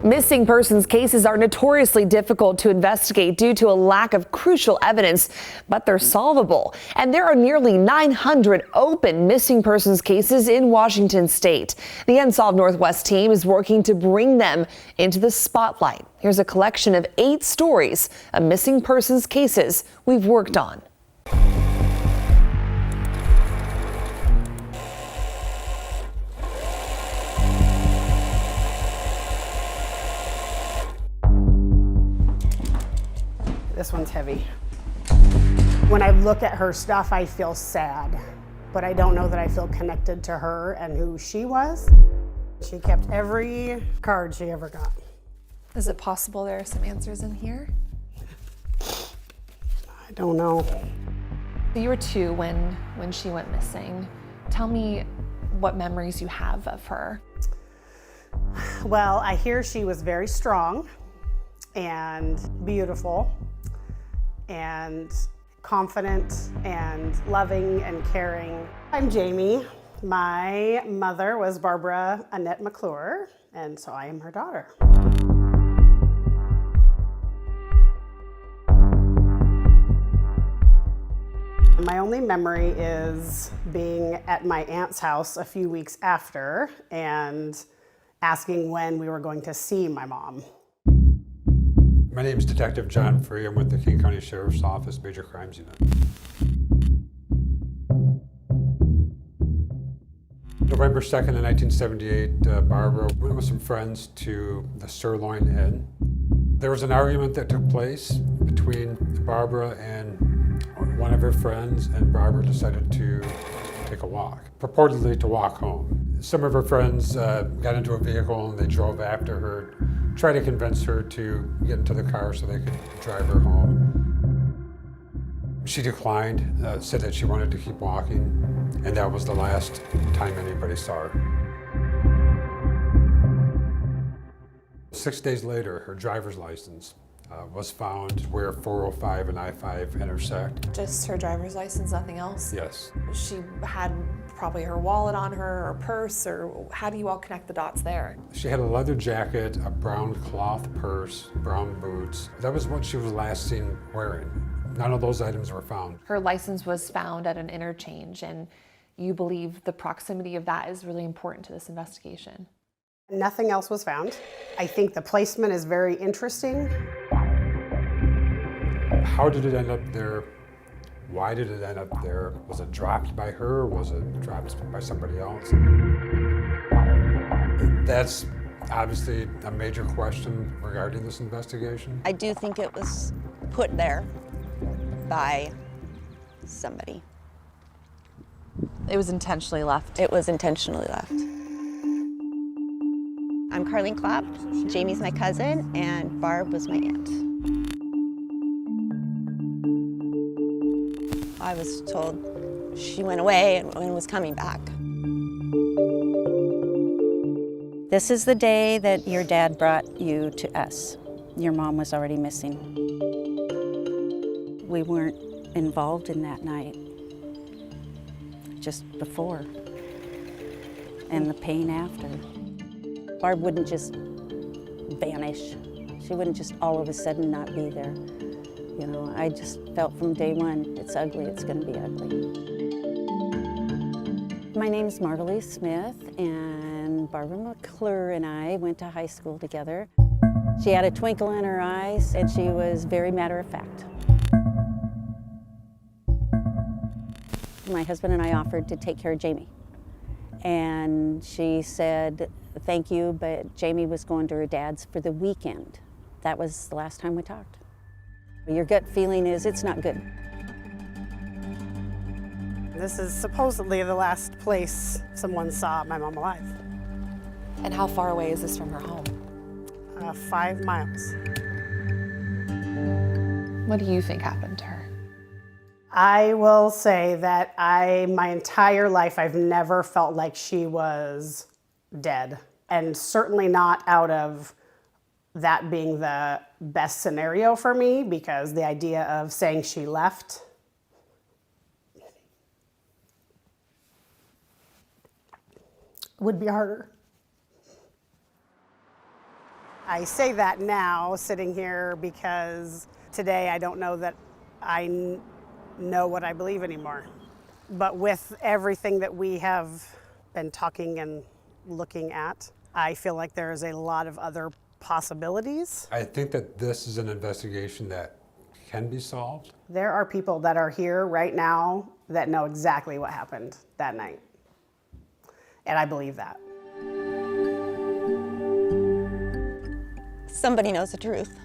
Missing persons cases are notoriously difficult to investigate due to a lack of crucial evidence, but they're solvable. And there are nearly 900 open missing persons cases in Washington state. The Unsolved Northwest team is working to bring them into the spotlight. Here's a collection of 8 stories of missing persons cases we've worked on. This one's heavy. When I look at her stuff, I feel sad, but I don't know that I feel connected to her and who she was. She kept every card she ever got. Is it possible there are some answers in here? I don't know. You were 2 when she went missing. Tell me what memories you have of her. Well, I hear she was very strong and beautiful and confident and loving and caring. I'm Jamie. My mother was Barbara Annette McClure, and so I am her daughter. My only memory is being at my aunt's house a few weeks after and asking when we were going to see my mom. My name is Detective John Free. I'm with the King County Sheriff's Office Major Crimes Unit. November 2nd, 1978, Barbara went with some friends to the Sirloin Inn. There was an argument that took place between Barbara and one of her friends, and Barbara decided to take a walk, purportedly to walk home. Some of her friends got into a vehicle and they drove after her, tried to convince her to get into the car so they could drive her home. She declined, said that she wanted to keep walking, and that was the last time anybody saw her. 6 days later, her driver's license was found where 405 and I-5 intersect. Just her driver's license, nothing else? Yes. She had probably her wallet on her or purse, or how do you all connect the dots there? She had a leather jacket, a brown cloth purse, brown boots. That was what she was last seen wearing. None of those items were found. Her license was found at an interchange, and you believe the proximity of that is really important to this investigation. Nothing else was found. I think the placement is very interesting. How did it end up there? Why did it end up there? Was it dropped by her? Was it dropped by somebody else? That's obviously a major question regarding this investigation. I do think it was put there by somebody. It was intentionally left. It was intentionally left. I'm Carlene Clapp, Jamie's my cousin, and Barb was my aunt. I was told she went away and was coming back. This is the day that your dad brought you to us. Your mom was already missing. We weren't involved in that night, just before, and the pain after. Barb wouldn't just vanish. She wouldn't just all of a sudden not be there. You know, I just felt from day one, it's ugly, it's gonna be ugly. My name's Margalie Smith, and Barbara McClure and I went to high school together. She had a twinkle in her eyes, and she was very matter of fact. My husband and I offered to take care of Jamie. And she said, thank you, but Jamie was going to her dad's for the weekend. That was the last time we talked. Your gut feeling is it's not good. This is supposedly the last place someone saw my mom alive. And how far away is this from her home? 5 miles. What do you think happened to her? I will say that my entire life, I've never felt like she was dead. And certainly not out of that being the best scenario for me, because the idea of saying she left would be harder. I say that now, sitting here, because today I don't know that I know what I believe anymore. But with everything that we have been talking and looking at, I feel like there is a lot of other possibilities. I think that this is an investigation that can be solved. There are people that are here right now that know exactly what happened that night. And I believe that. Somebody knows the truth.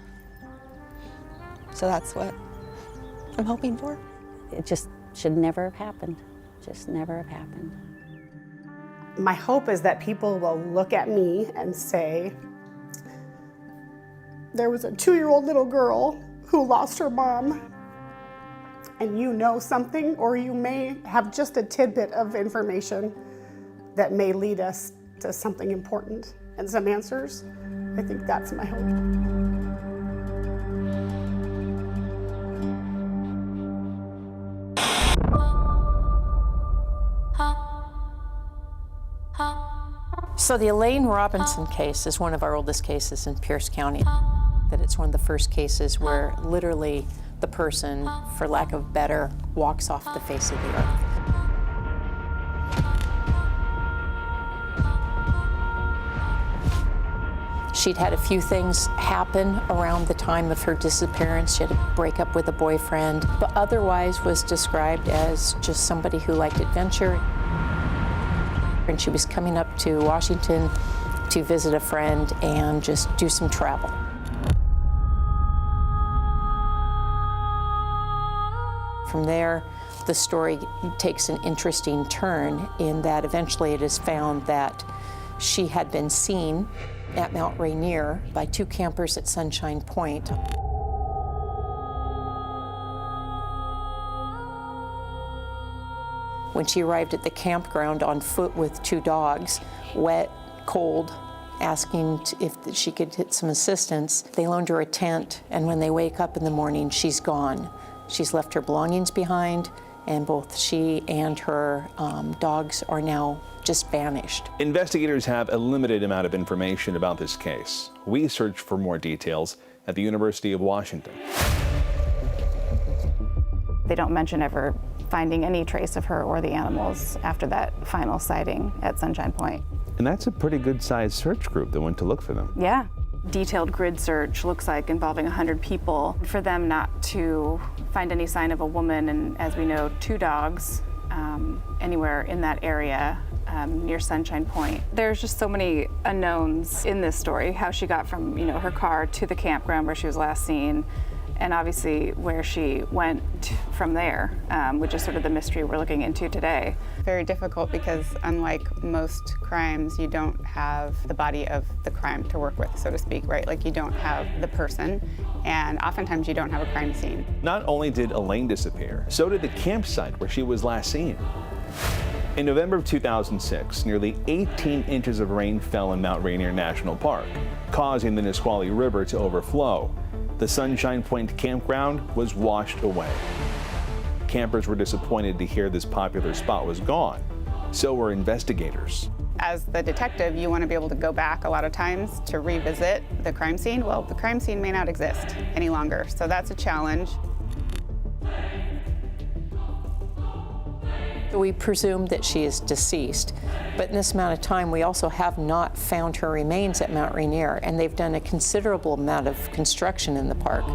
So that's what I'm hoping for. It just should never have happened. Just never have happened. My hope is that people will look at me and say, there was a 2-year-old little girl who lost her mom, and you know something, or you may have just a tidbit of information that may lead us to something important and some answers. I think that's my hope. So the Elaine Robertson case is one of our oldest cases in Pierce County. That it's one of the first cases where literally the person, for lack of better, walks off the face of the earth. She'd had a few things happen around the time of her disappearance. She had a breakup with a boyfriend, but otherwise was described as just somebody who liked adventure. And she was coming up to Washington to visit a friend and just do some travel. From there, the story takes an interesting turn in that eventually it is found that she had been seen at Mount Rainier by 2 campers at Sunshine Point. When she arrived at the campground on foot with 2 dogs, wet, cold, asking if she could get some assistance, they loaned her a tent, and when they wake up in the morning, she's gone. She's left her belongings behind, and both she and her dogs are now just vanished. Investigators have a limited amount of information about this case. We searched for more details at the University of Washington. They don't mention ever finding any trace of her or the animals after that final sighting at Sunshine Point. And that's a pretty good-sized search group that went to look for them. Yeah. Detailed grid search, looks like involving 100 people. For them not to find any sign of a woman, and as we know, 2 dogs anywhere in that area near Sunshine Point. There's just so many unknowns in this story, how she got from her car to the campground where she was last seen, and obviously where she went from there, which is sort of the mystery we're looking into today. Very difficult because unlike most crimes, you don't have the body of the crime to work with, so to speak, right? Like you don't have the person, and oftentimes you don't have a crime scene. Not only did Elaine disappear, so did the campsite where she was last seen. In November of 2006, nearly 18 inches of rain fell in Mount Rainier National Park, causing the Nisqually River to overflow. The Sunshine Point campground was washed away. Campers were disappointed to hear this popular spot was gone. So were investigators. As the detective, you want to be able to go back a lot of times to revisit the crime scene. Well, the crime scene may not exist any longer, so that's a challenge. We presume that she is deceased, but in this amount of time, we also have not found her remains at Mount Rainier, and they've done a considerable amount of construction in the park.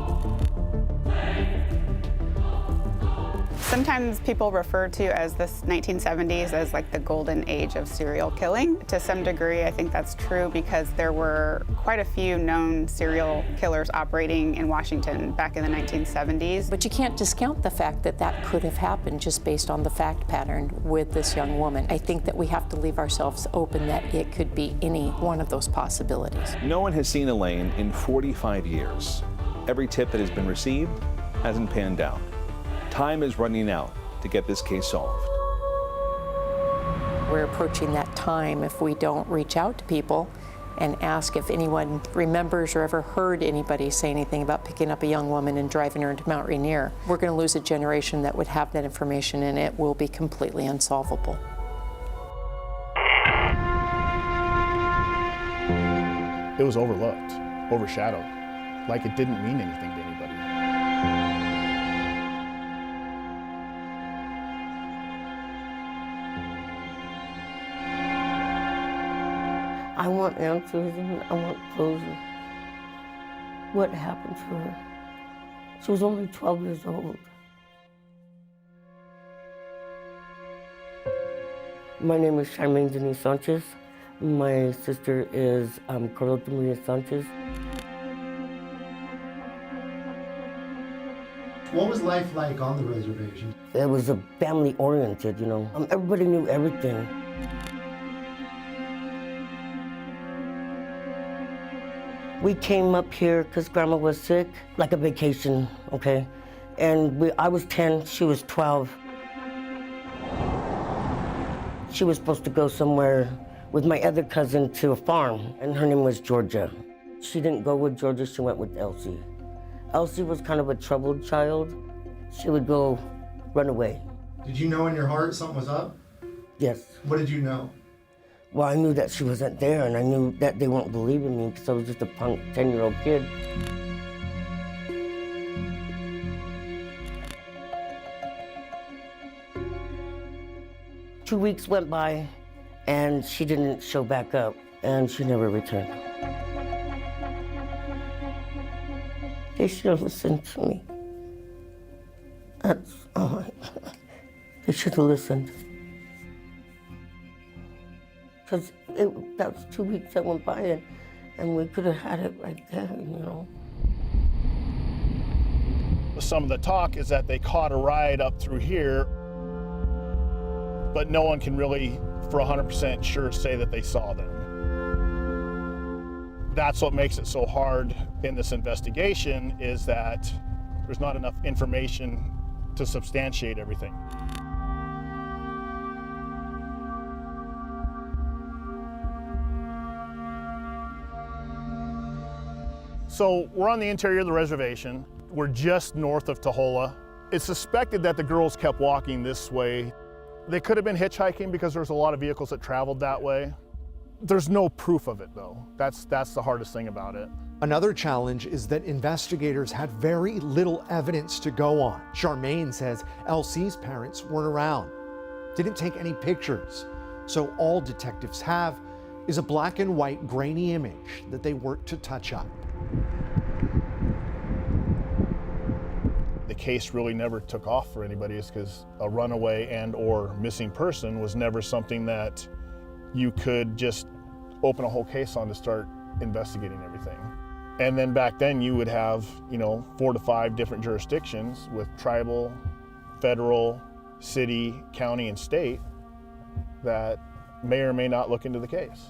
Sometimes people refer to as the 1970s as like the golden age of serial killing. To some degree, I think that's true because there were quite a few known serial killers operating in Washington back in the 1970s. But you can't discount the fact that that could have happened just based on the fact pattern with this young woman. I think that we have to leave ourselves open that it could be any one of those possibilities. No one has seen Elaine in 45 years. Every tip that has been received hasn't panned out. Time is running out to get this case solved. We're approaching that time if we don't reach out to people and ask if anyone remembers or ever heard anybody say anything about picking up a young woman and driving her into Mount Rainier. We're going to lose a generation that would have that information, and it will be completely unsolvable. It was overlooked. overshadowed, like it didn't mean anything to anybody. I want answers and I want closure. What happened to her? She was only 12 years old. My name is Charmaine Denise Sanchez. My sister is Carlota Maria Sanchez. What was life like on the reservation? It was a family-oriented, you know. Everybody knew everything. We came up here because Grandma was sick, like a vacation, okay? And I was 10, she was 12. She was supposed to go somewhere with my other cousin to a farm, and her name was Georgia. She didn't go with Georgia, she went with Elsie. Elsie was kind of a troubled child. She would go run away. Did you know in your heart something was up? Yes. What did you know? Well, I knew that she wasn't there, and I knew that they weren't believing me because I was just a punk 10-year-old kid. Two weeks went by, and she didn't show back up, and she never returned. They should have listened to me. That's all. They should have listened. Because that was 2 weeks that went by, and we could have had it right there, you know. Some of the talk is that they caught a ride up through here, but no one can really, for 100% sure, say that they saw them. That's what makes it so hard in this investigation, is that there's not enough information to substantiate everything. So we're on the interior of the reservation. We're just north of Tohola. It's suspected that the girls kept walking this way. They could have been hitchhiking because there's a lot of vehicles that traveled that way. There's no proof of it though. That's the hardest thing about it. Another challenge is that investigators had very little evidence to go on. Charmaine says Elsie's parents weren't around, didn't take any pictures. So all detectives have is a black and white grainy image that they work to touch up. The case really never took off for anybody is because a runaway and or missing person was never something that you could just open a whole case on to start investigating everything. And then back then you would have, 4 to 5 different jurisdictions with tribal, federal, city, county, and state that may or may not look into the case.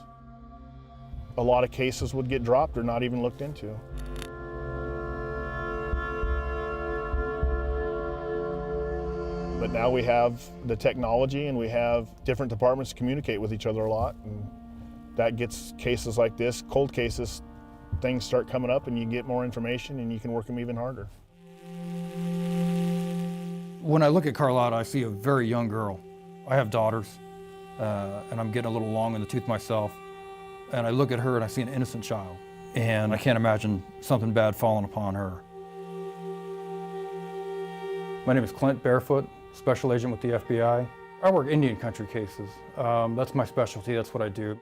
A lot of cases would get dropped or not even looked into. But now we have the technology and we have different departments communicate with each other a lot, and that gets cases like this, cold cases, things start coming up and you get more information and you can work them even harder. When I look at Carlota, I see a very young girl. I have daughters, and I'm getting a little long in the tooth myself. And I look at her and I see an innocent child. And I can't imagine something bad falling upon her. My name is Clint Barefoot, Special Agent with the FBI. I work Indian country cases. That's my specialty, that's what I do.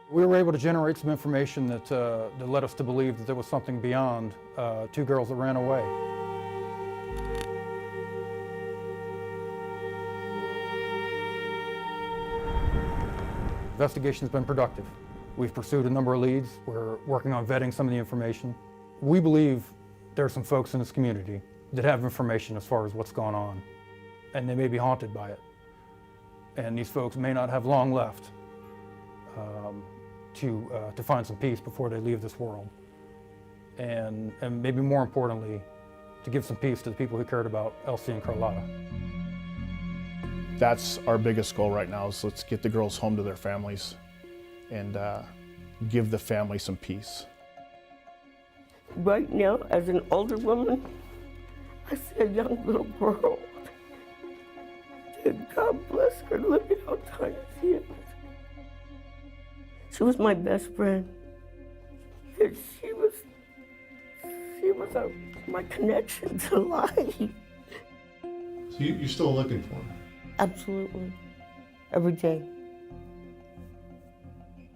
We were able to generate some information that led us to believe that there was something beyond 2 girls that ran away. Investigation's been productive. We've pursued a number of leads. We're working on vetting some of the information. We believe there are some folks in this community that have information as far as what's going on, and they may be haunted by it. And these folks may not have long left to find some peace before they leave this world. And maybe more importantly, to give some peace to the people who cared about Elsie and Carlota. That's our biggest goal right now, is let's get the girls home to their families and give the family some peace. Right now, as an older woman, I see a young little girl. God bless her, look at how tiny she is. She was my best friend. She was my connection to life. So you're still looking for him? Absolutely. Every day.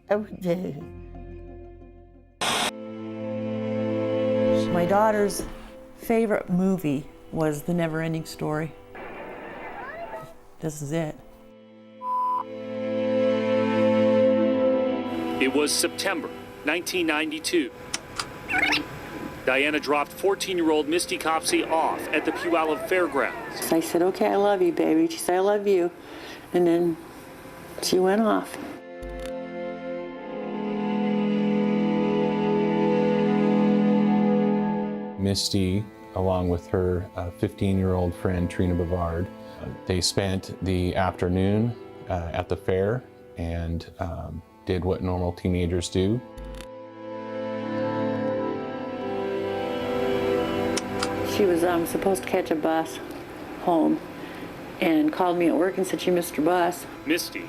Every day. My daughter's favorite movie was The Never-Ending Story. This is it. It was September 1992. Diana dropped 14-year-old Misty Copsey off at the Puyallup Fairgrounds. I said, okay, I love you, baby. She said, I love you. And then she went off. Misty, along with her 15-year-old friend, Trina Bavard, they spent the afternoon at the fair and did what normal teenagers do. She was supposed to catch a bus home and called me at work and said she missed her bus. Misty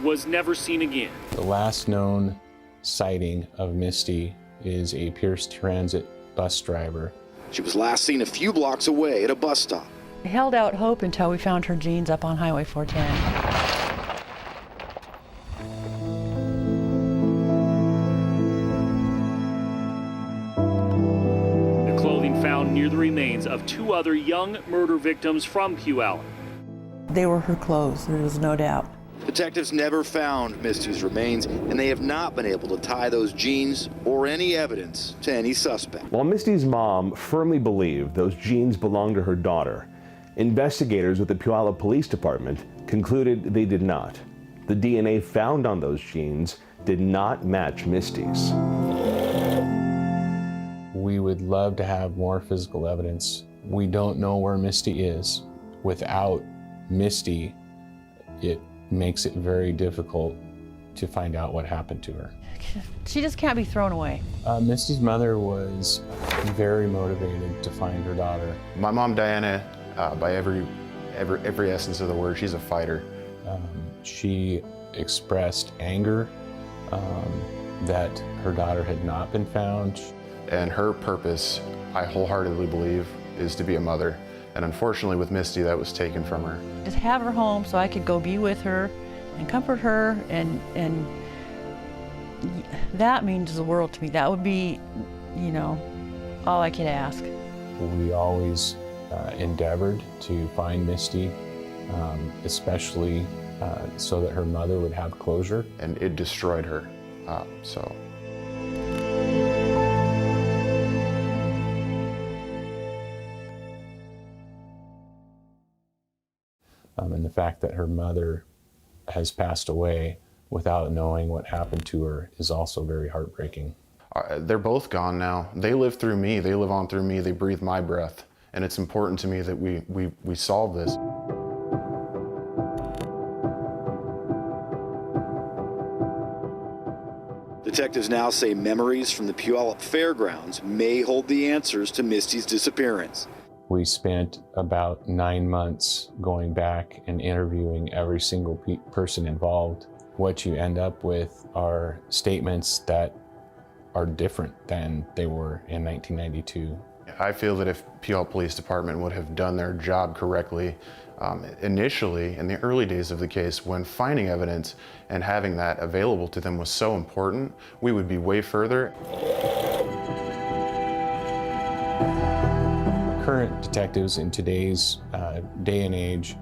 was never seen again. The last known sighting of Misty is a Pierce Transit bus driver. She was last seen a few blocks away at a bus stop. I held out hope until we found her jeans up on Highway 410. Found near the remains of 2 other young murder victims from Puyallup. They were her clothes, there was no doubt. Detectives never found Misty's remains, and they have not been able to tie those jeans or any evidence to any suspect. While Misty's mom firmly believed those jeans belonged to her daughter, investigators with the Puyallup Police Department concluded they did not. The DNA found on those jeans did not match Misty's. We would love to have more physical evidence. We don't know where Misty is. Without Misty, it makes it very difficult to find out what happened to her. She just can't be thrown away. Misty's mother was very motivated to find her daughter. My mom, Diana, by every essence of the word, she's a fighter. She expressed anger that her daughter had not been found. And her purpose, I wholeheartedly believe, is to be a mother. And unfortunately with Misty, that was taken from her. Just have her home so I could go be with her and comfort her, and that means the world to me. That would be, you know, all I could ask. We always endeavored to find Misty, especially so that her mother would have closure. And it destroyed her, And the fact that her mother has passed away without knowing what happened to her is also very heartbreaking. They're both gone now. They live through me. They live on through me. They breathe my breath. And it's important to me that we solve this. Detectives now say memories from the Puyallup Fairgrounds may hold the answers to Misty's disappearance. We spent about 9 months going back and interviewing every single person involved. What you end up with are statements that are different than they were in 1992. I feel that if Puyallup Police Department would have done their job correctly, initially, in the early days of the case, when finding evidence and having that available to them was so important, we would be way further. Current detectives in today's day and age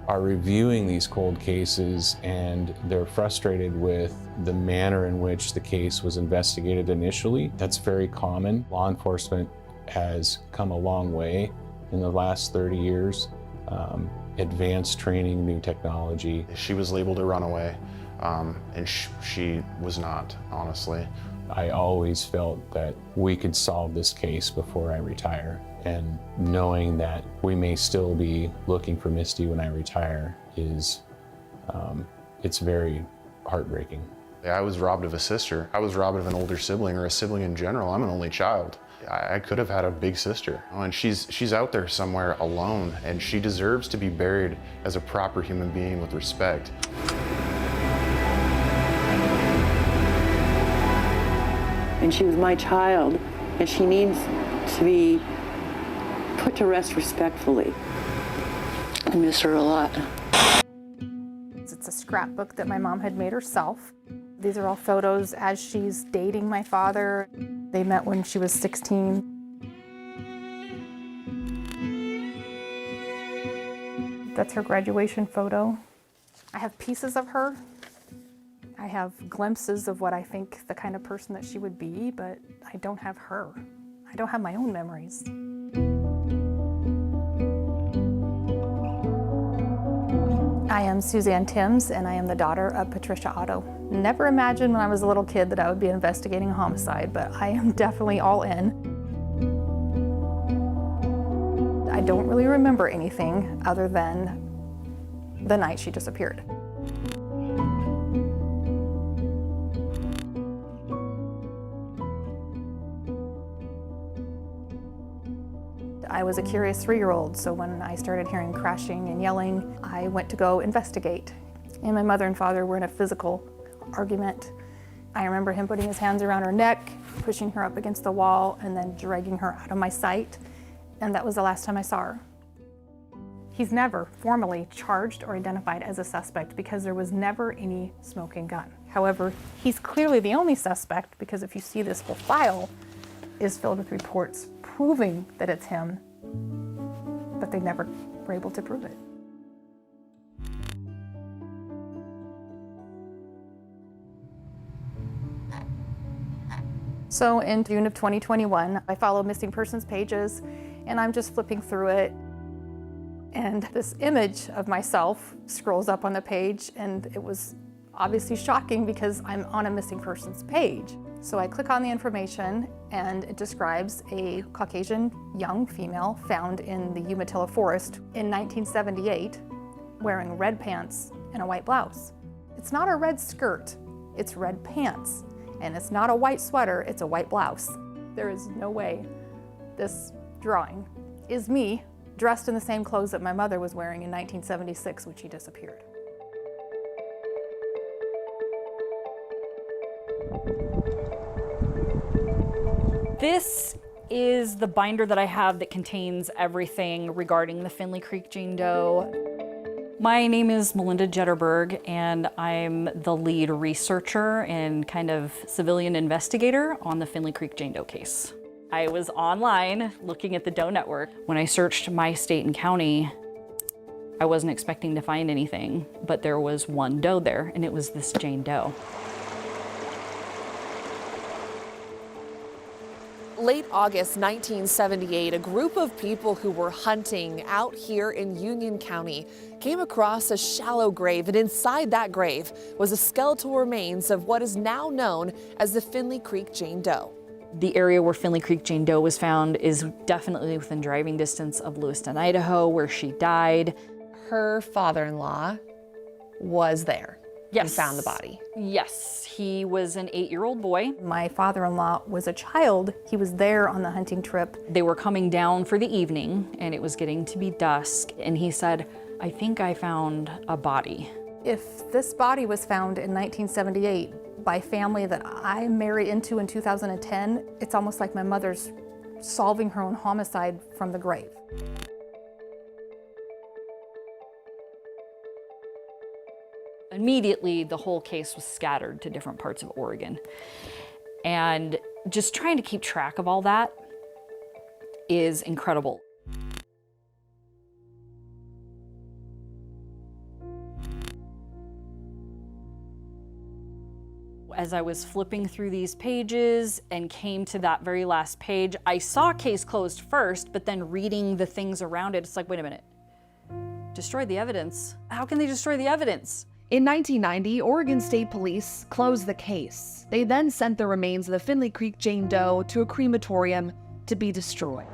are reviewing these cold cases, and they're frustrated with the manner in which the case was investigated initially. That's very common. Law enforcement has come a long way in the last 30 years. Advanced training, new technology. She was labeled a runaway, and she was not, honestly. I always felt that we could solve this case before I retire, and knowing that we may still be looking for Misty when I retire is, it's very heartbreaking. I was robbed of a sister. I was robbed of an older sibling, or a sibling in general. I'm an only child. I could have had a big sister. And she's out there somewhere alone, and she deserves to be buried as a proper human being with respect. and she was my child, and she needs to be put to rest respectfully. I miss her a lot. It's a scrapbook that my mom had made herself. These are all photos as she's dating my father. They met when she was 16. That's her graduation photo. I have pieces of her. I have glimpses of what I think the kind of person that she would be, but I don't have her. I don't have my own memories. I am Suzanne Timms, and I am the daughter of Patricia Otto. Never imagined when I was a little kid that I would be investigating a homicide, but I am definitely all in. I don't really remember anything other than the night she disappeared. I was a curious 3-year-old, so when I started hearing crashing and yelling, I went to go investigate. And my mother and father were in a physical argument. I remember him putting his hands around her neck, pushing her up against the wall, and then dragging her out of my sight. And that was the last time I saw her. He's never formally charged or identified as a suspect because there was never any smoking gun. However, he's clearly the only suspect because if you see this whole file is filled with reports proving that it's him, but they never were able to prove it. So in June of 2021, I follow missing persons pages, and I'm just flipping through it, and this image of myself scrolls up on the page, and it was obviously shocking because I'm on a missing persons page. So I click on the information, and it describes a Caucasian young female found in the Umatilla forest in 1978, wearing red pants and a white blouse. It's not a red skirt, it's red pants. And it's not a white sweater, it's a white blouse. There is no way this drawing is me dressed in the same clothes that my mother was wearing in 1976 when she disappeared. This is the binder that I have that contains everything regarding the Finley Creek Jane Doe. My name is Melinda Jetterberg, and I'm the lead researcher and kind of civilian investigator on the Finley Creek Jane Doe case. I was online looking at the Doe Network. When I searched my state and county, I wasn't expecting to find anything, but there was one doe there, and it was this Jane Doe. Late August 1978, a group of people who were hunting out here in Union County came across a shallow grave, and inside that grave was a skeletal remains of what is now known as the Finley Creek Jane Doe. The area where Finley Creek Jane Doe was found is definitely within driving distance of Lewiston, Idaho, where she died. Her father-in-law was there. Yes. And found the body. Yes, he was an 8-year-old boy. My father-in-law was a child. He was there on the hunting trip. They were coming down for the evening, and it was getting to be dusk, and he said, "I think I found a body." If this body was found in 1978 by family that I married into in 2010, it's almost like my mother's solving her own homicide from the grave. Immediately, the whole case was scattered to different parts of Oregon. And just trying to keep track of all that is incredible. As I was flipping through these pages and came to that very last page, I saw case closed first, but then reading the things around it, it's like, wait a minute. Destroy the evidence? How can they destroy the evidence? In 1990, Oregon State Police closed the case. They then sent the remains of the Finley Creek Jane Doe to a crematorium to be destroyed.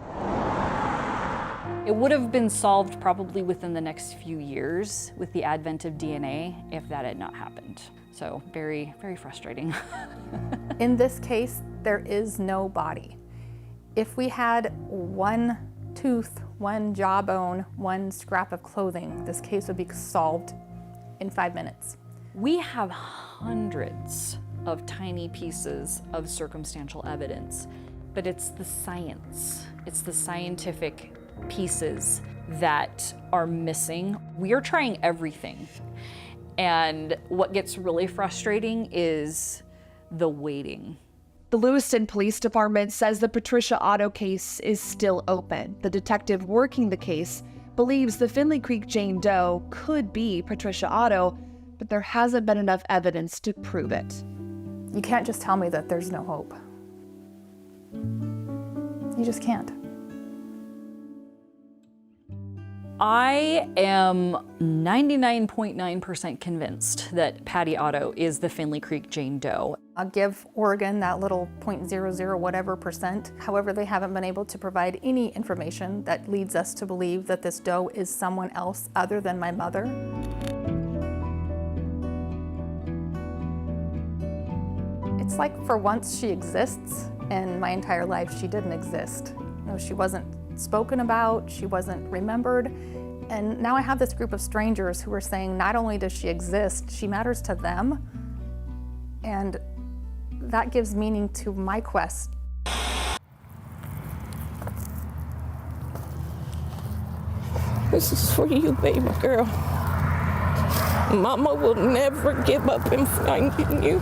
It would have been solved probably within the next few years with the advent of DNA if that had not happened. So very, very frustrating. In this case, there is no body. If we had one tooth, one jawbone, one scrap of clothing, this case would be solved in 5 minutes. We have hundreds of tiny pieces of circumstantial evidence, but it's the science, it's the scientific pieces that are missing. We are trying everything. And what gets really frustrating is the waiting. The Lewiston Police Department says the Patricia Otto case is still open. The detective working the case believes the Finley Creek Jane Doe could be Patricia Otto, but there hasn't been enough evidence to prove it. You can't just tell me that there's no hope. You just can't. I am 99.9% convinced that Patty Otto is the Finley Creek Jane Doe. I'll give Oregon that little 0.00 whatever percent. However, they haven't been able to provide any information that leads us to believe that this doe is someone else other than my mother. It's like for once she exists, and my entire life she didn't exist. No, she wasn't spoken about, she wasn't remembered, and now I have this group of strangers who are saying not only does she exist, she matters to them, and that gives meaning to my quest. This is for you, baby girl. Mama will never give up in finding you.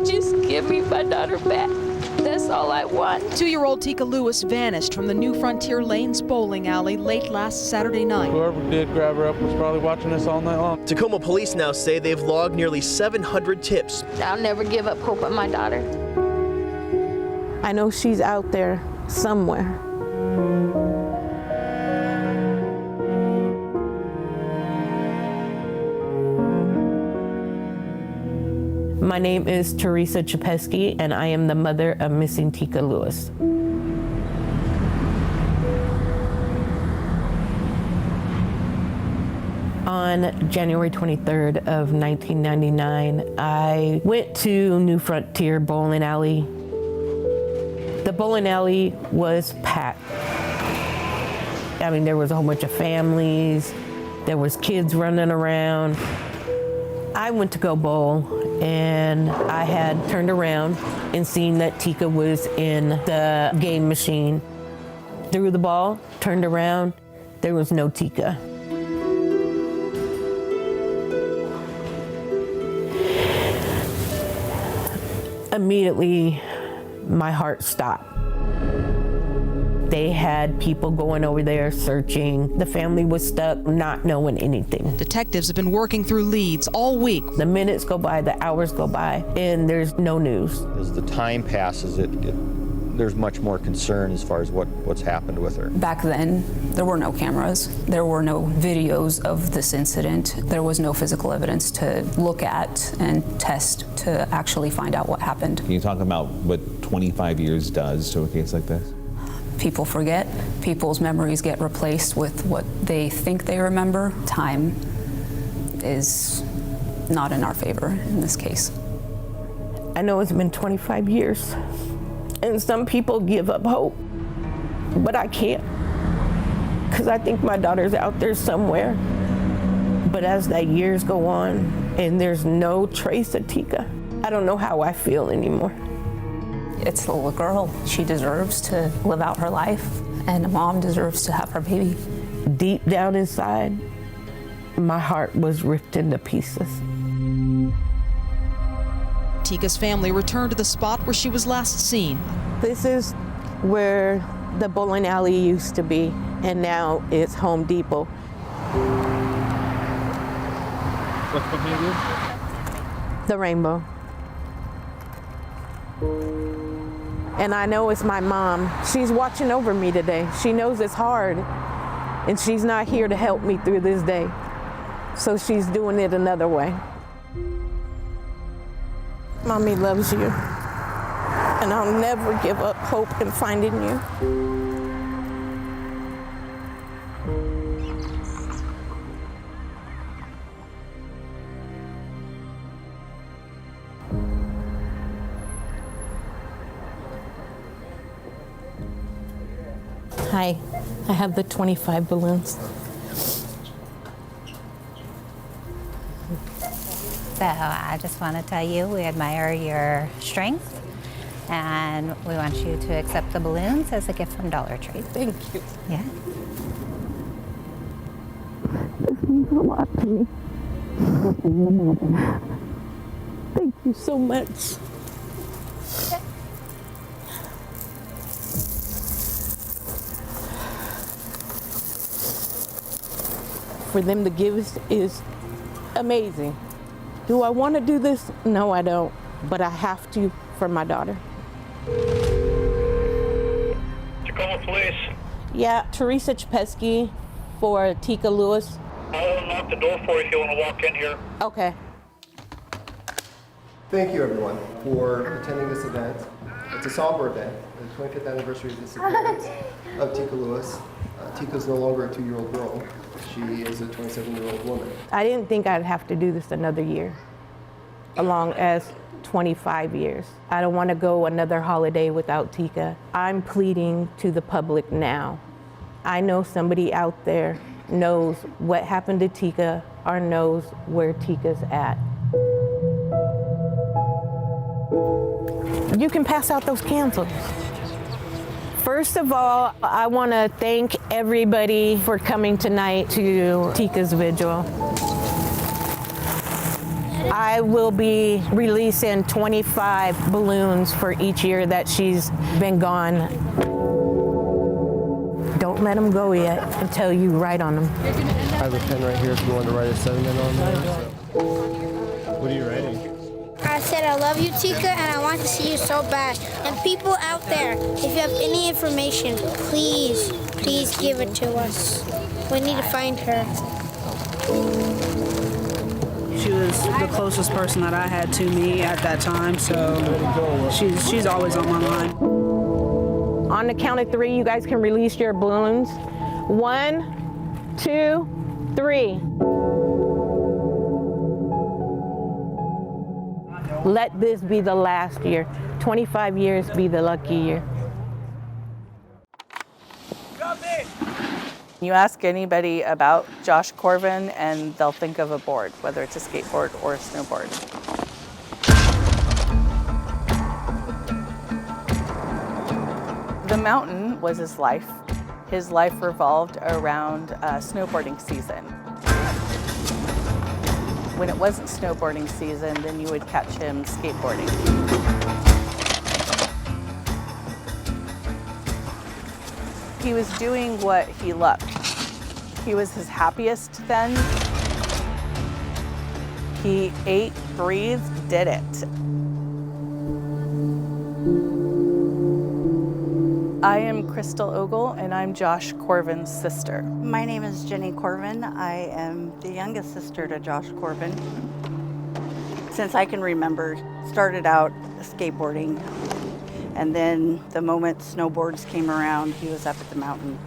Just give me my daughter back. That's all I want. 2-year-old Teekah Lewis vanished from the New Frontier Lanes bowling alley late last Saturday night. Whoever did grab her up was probably watching us all night long. Tacoma police now say they've logged nearly 700 tips. I'll never give up hope on my daughter. I know she's out there somewhere. My name is Teresa Chapesky, and I am the mother of missing Teekah Lewis. On January 23rd of 1999, I went to New Frontier Bowling Alley. The bowling alley was packed. I mean, there was a whole bunch of families, there was kids running around. I went to go bowl, and I had turned around and seen that Teekah was in the game machine. Threw the ball, turned around, there was no Teekah. Immediately, my heart stopped. They had people going over there searching. The family was stuck, not knowing anything. Detectives have been working through leads all week. The minutes go by, the hours go by, and there's no news. As the time passes, there's much more concern as far as what's happened with her. Back then, there were no cameras. There were no videos of this incident. There was no physical evidence to look at and test to actually find out what happened. Can you talk about what 25 years does to a case like this? People forget. People's memories get replaced with what they think they remember. Time is not in our favor in this case. I know it's been 25 years, and some people give up hope, but I can't, because I think my daughter's out there somewhere. But as the years go on and there's no trace of Teekah, I don't know how I feel anymore. It's the little girl. She deserves to live out her life, and a mom deserves to have her baby. Deep down inside, my heart was ripped into pieces. Teekah's family returned to the spot where she was last seen. This is where the bowling alley used to be, and now it's Home Depot. What's behind you? The rainbow. And I know it's my mom. She's watching over me today. She knows it's hard, and she's not here to help me through this day. So she's doing it another way. Mommy loves you, and I'll never give up hope in finding you. Hi, I have the 25 balloons. I just want to tell you we admire your strength, and we want you to accept the balloons as a gift from Dollar Tree. Thank you. Yeah. This means a lot to me. Thank you so much. For them to give us is amazing. Do I want to do this? No, I don't. But I have to for my daughter. Tacoma Police. Yeah, Teresa Chapesky for Teekah Lewis. I'll unlock the door for you if you want to walk in here. Okay. Thank you, everyone, for attending this event. It's a somber event, the 25th anniversary of the disappearance of Teekah Lewis. Teekah's no longer a 2-year-old girl. She is a 27-year-old woman. I didn't think I'd have to do this another year, along as 25 years. I don't want to go another holiday without Teekah. I'm pleading to the public now. I know somebody out there knows what happened to Teekah or knows where Teekah's at. You can pass out those candles. First of all, I want to thank everybody for coming tonight to Teekah's vigil. I will be releasing 25 balloons for each year that she's been gone. Don't let them go yet until you write on them. I have a pen right here if you want to write a sentiment on there. What are you writing? I said I love you, Teekah, and I want to see you so bad. And people out there, if you have any information, please, please give it to us. We need to find her. She was the closest person that I had to me at that time, so she's always on my mind. On the count of 3, you guys can release your balloons. 1, 2, 3. Let this be the last year. 25 years be the lucky year. You ask anybody about Josh Korvin and they'll think of a board, whether it's a skateboard or a snowboard. The mountain was his life. His life revolved around snowboarding season. When it wasn't snowboarding season, then you would catch him skateboarding. He was doing what he loved. He was his happiest then. He ate, breathed, did it. I am Crystal Ogle, and I'm Josh Korvin's sister. My name is Jenny Korvin. I am the youngest sister to Josh Korvin. Since I can remember, started out skateboarding, and then the moment snowboards came around, he was up at the mountain.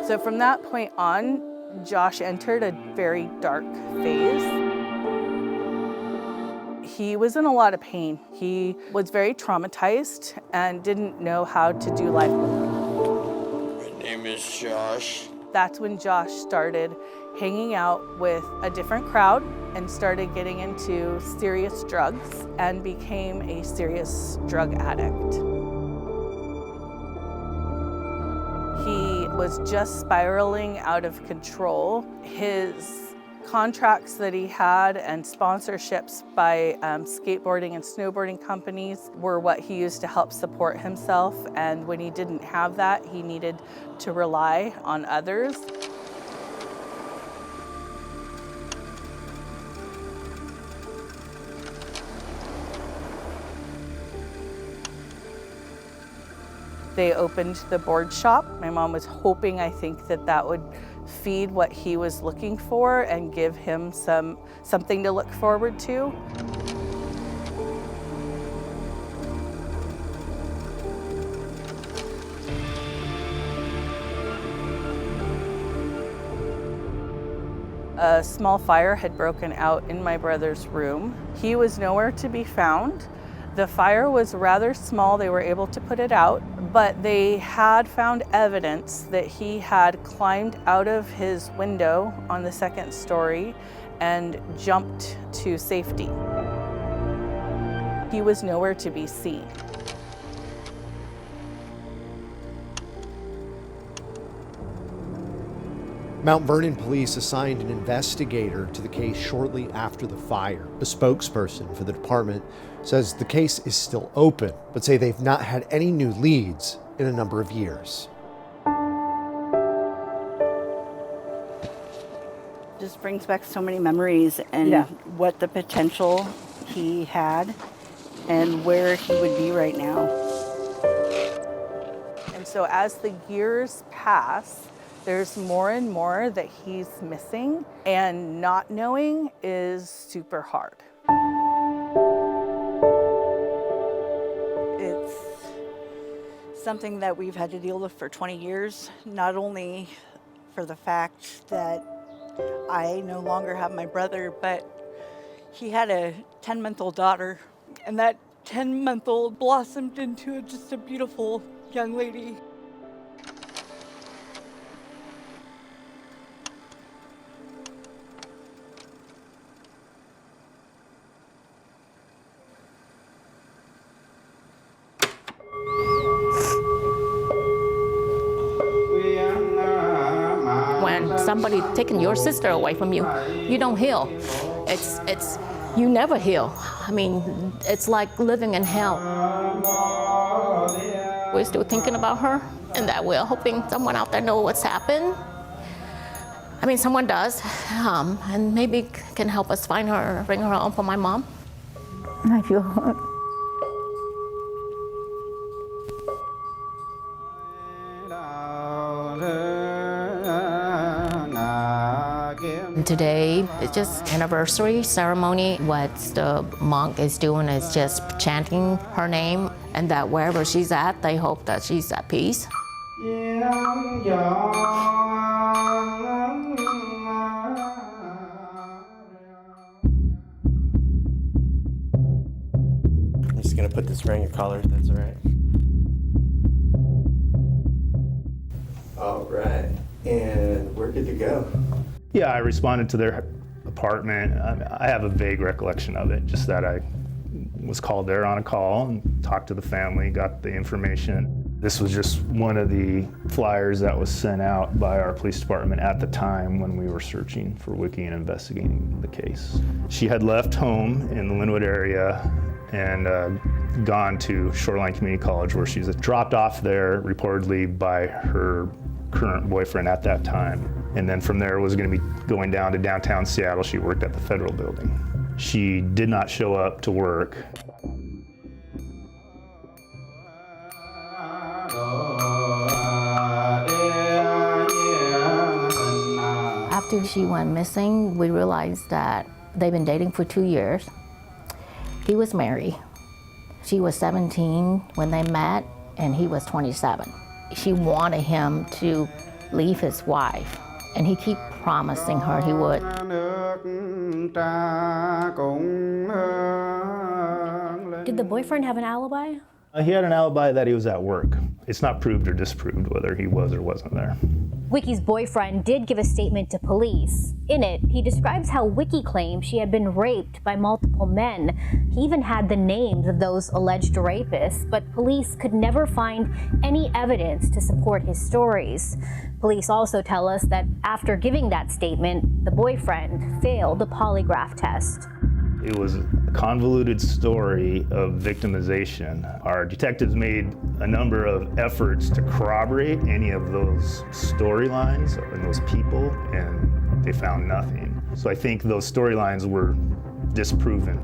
So from that point on, Josh entered a very dark phase. He was in a lot of pain. He was very traumatized and didn't know how to do life. My name is Josh. That's when Josh started hanging out with a different crowd and started getting into serious drugs and became a serious drug addict. He was just spiraling out of control. His contracts that he had and sponsorships by skateboarding and snowboarding companies were what he used to help support himself. And when he didn't have that, he needed to rely on others. They opened the board shop. My mom was hoping, I think, that that would feed what he was looking for and give him something to look forward to. A small fire had broken out in my brother's room. He was nowhere to be found. The fire was rather small, they were able to put it out, but they had found evidence that he had climbed out of his window on the second story and jumped to safety. He was nowhere to be seen. Mount Vernon police assigned an investigator to the case shortly after the fire. A spokesperson for the department says the case is still open, but say they've not had any new leads in a number of years. Just brings back so many memories and what the potential he had and where he would be right now. And so as the years pass, there's more and more that he's missing, and not knowing is super hard. It's something that we've had to deal with for 20 years, not only for the fact that I no longer have my brother, but he had a 10-month-old daughter, and that 10-month-old blossomed into just a beautiful young lady. When somebody taking your sister away from you, you don't heal. It's you never heal. I mean, it's like living in hell. We're still thinking about her, and that we're hoping someone out there knows what's happened. I mean, someone does, and maybe can help us find her, bring her home for my mom. I feel hurt. Today, it's just anniversary ceremony. What the monk is doing is just chanting her name, and that wherever she's at, they hope that she's at peace. I'm just gonna put this around your collar, if that's all right. All right, and we're good to go. Yeah, I responded to their apartment. I have a vague recollection of it, just that I was called there on a call and talked to the family, got the information. This was just one of the flyers that was sent out by our police department at the time when we were searching for Wiki and investigating the case. She had left home in the Linwood area and gone to Shoreline Community College, where she was dropped off there reportedly by her current boyfriend at that time. And then from there was going to be going down to downtown Seattle. She worked at the Federal Building. She did not show up to work. After she went missing, we realized that they've been dating for 2 years. He was married. She was 17 when they met, and he was 27. She wanted him to leave his wife, and he kept promising her he would. Did the boyfriend have an alibi? He had an alibi that he was at work. It's not proved or disproved whether he was or wasn't there. Wiki's boyfriend did give a statement to police. In it, he describes how Wiki claims she had been raped by multiple men. He even had the names of those alleged rapists, but police could never find any evidence to support his stories. Police also tell us that after giving that statement, the boyfriend failed the polygraph test. It was a convoluted story of victimization. Our detectives made a number of efforts to corroborate any of those storylines and those people, and they found nothing. So I think those storylines were disproven.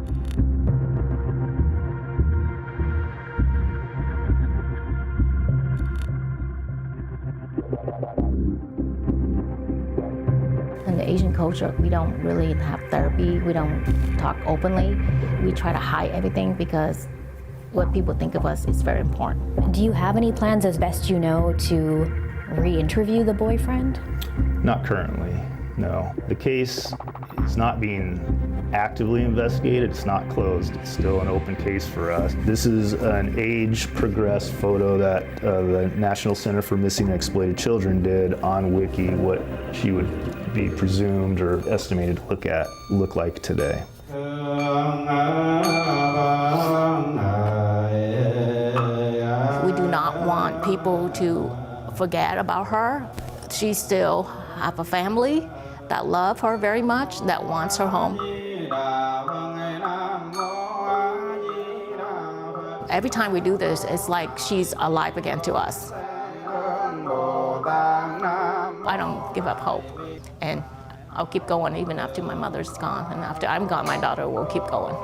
In the Asian culture, we don't really have therapy. We don't talk openly. We try to hide everything because what people think of us is very important. Do you have any plans, as best you know, to re-interview the boyfriend? Not currently, No, the case is not being actively investigated. It's not closed. It's still an open case for us. This is an age-progressed photo that the National Center for Missing and Exploited Children did on Wiki, what she would be presumed or estimated to look like today. We do not want people to forget about her. She still has a family that love her very much, that wants her home. Every time we do this, it's like she's alive again to us. I don't give up hope, and I'll keep going even after my mother's gone, and after I'm gone, my daughter will keep going.